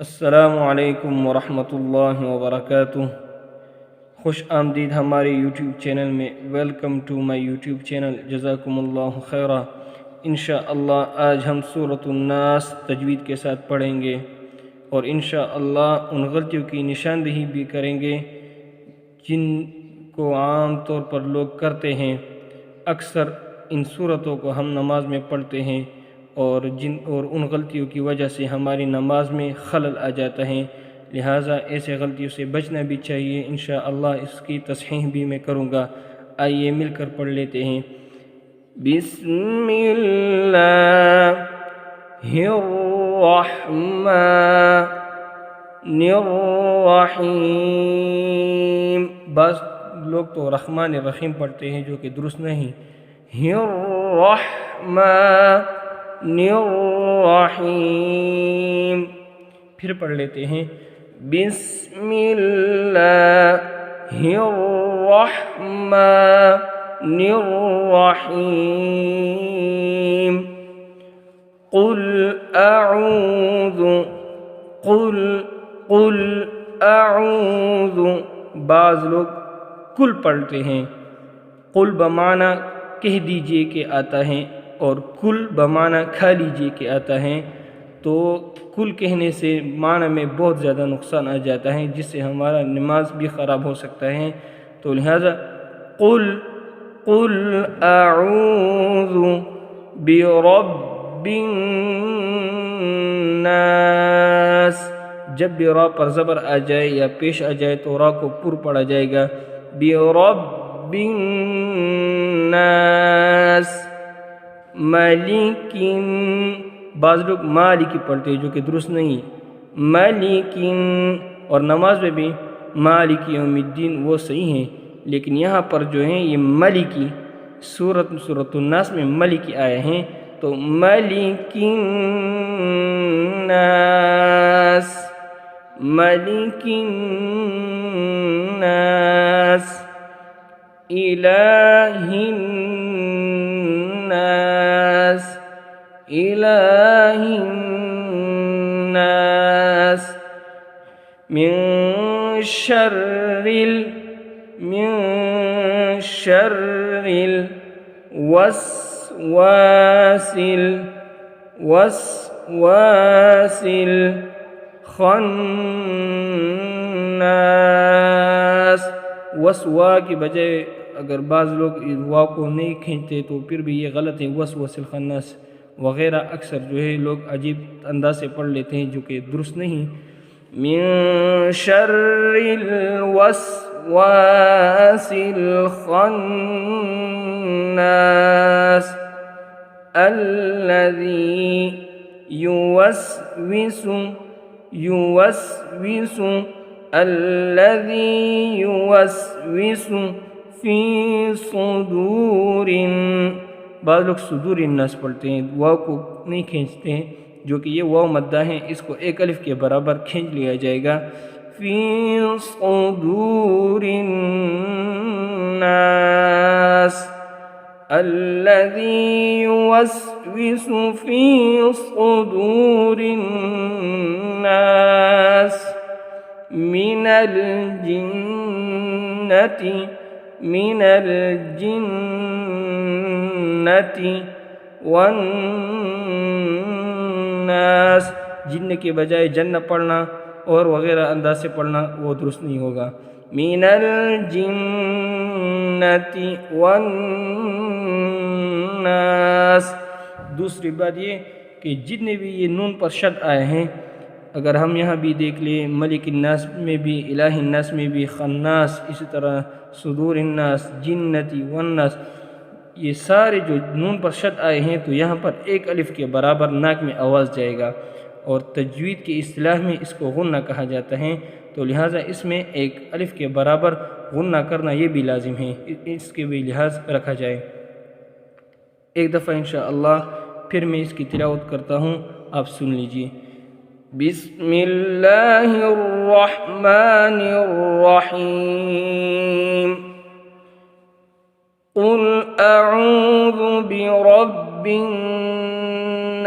السلام علیکم ورحمۃ اللہ وبرکاتہ۔ خوش آمدید ہمارے یوٹیوب چینل میں۔ Welcome to my YouTube channel, جزاکم اللہ خیرہ۔ انشاءاللہ آج ہم سورۃ الناس تجوید کے ساتھ پڑھیں گے اور انشاءاللہ ان غلطیوں کی نشاندہی بھی کریں گے جن کو عام طور پر لوگ کرتے ہیں۔ اکثر ان صورتوں کو ہم نماز میں پڑھتے ہیں اور ان غلطیوں کی وجہ سے ہماری نماز میں خلل آ جاتا ہے، لہٰذا ایسے غلطیوں سے بچنا بھی چاہیے۔ انشاءاللہ اس کی تصحیح بھی میں کروں گا۔ آئیے مل کر پڑھ لیتے ہیں۔ بسم اللہ الرحمن الرحیم۔ بعض لوگ تو رحمان الرحیم پڑھتے ہیں جو کہ درست نہیں۔ الرحمن الرحیم۔ پھر پڑھ لیتے ہیں۔ بسم اللہ الرحمن الرحیم۔ قل اعوذ۔ بعض لوگ کل پڑھتے ہیں۔ قل بمعنی کہہ دیجئے کہ آتا ہے اور کل بمعنی کھا لیجئے کہ آتا ہے، تو کل کہنے سے معنی میں بہت زیادہ نقصان آ جاتا ہے جس سے ہمارا نماز بھی خراب ہو سکتا ہے، تو لہذا قل اعوذ برب الناس۔ جب بھی را پر زبر آ جائے یا پیش آ جائے تو را کو پر پڑھا جائے گا۔ برب الناس۔ مالکن، بعض لوگ مالکی پڑھتے ہیں جو کہ درست نہیں۔ مالکن، اور نماز میں بھی مالک یوم الدین وہ صحیح ہیں، لیکن یہاں پر جو ہیں یہ مالکی سورۃ الناس میں مالکی آئے ہیں، تو مالکن الناس، مالکن الناس، الہ الناس، الہ الناس، من شر الوسواس الخناس۔ وسوا کی بجائے اگر بعض لوگ وا کو نہیں کھینچتے تو پھر بھی یہ غلط ہے، وسوس الخناس وغیرہ اکثر جو ہے لوگ عجیب انداز سے پڑھ لیتے ہیں جو کہ درست نہیں۔ من شر الوسواس الخناس الذي يوسوس في صدور، بعض لوگ صدور الناس پڑھتے ہیں، واو کو نہیں کھینچتے ہیں جو کہ یہ واو مدہ ہے، اس کو ایک الف کے برابر کھینچ لیا جائے گا۔ فی صدور الناس الذی یوسوس فی صدور الناس من الجنة والناس۔ جن کے بجائے جن پڑھنا اور وغیرہ انداز سے پڑھنا وہ درست نہیں ہوگا۔ من الجنة والناس۔ دوسری بات یہ کہ جتنے بھی یہ نون پر شد آئے ہیں، اگر ہم یہاں بھی دیکھ لیں، ملک الناس میں بھی، الہ الناس میں بھی، خناس، اسی طرح صدور الناس، جنتی والناس، یہ سارے جو نون پر شد آئے ہیں تو یہاں پر ایک الف کے برابر ناک میں آواز جائے گا، اور تجوید کی اصطلاح میں اس کو غنہ کہا جاتا ہے، تو لہٰذا اس میں ایک الف کے برابر غنہ کرنا یہ بھی لازم ہے، اس کے بھی لحاظ رکھا جائے۔ ایک دفعہ انشاءاللہ پھر میں اس کی تلاوت کرتا ہوں، آپ سن لیجئے۔ بسم اللہ الرحمن الرحیم۔ قل اعوذ برب الناس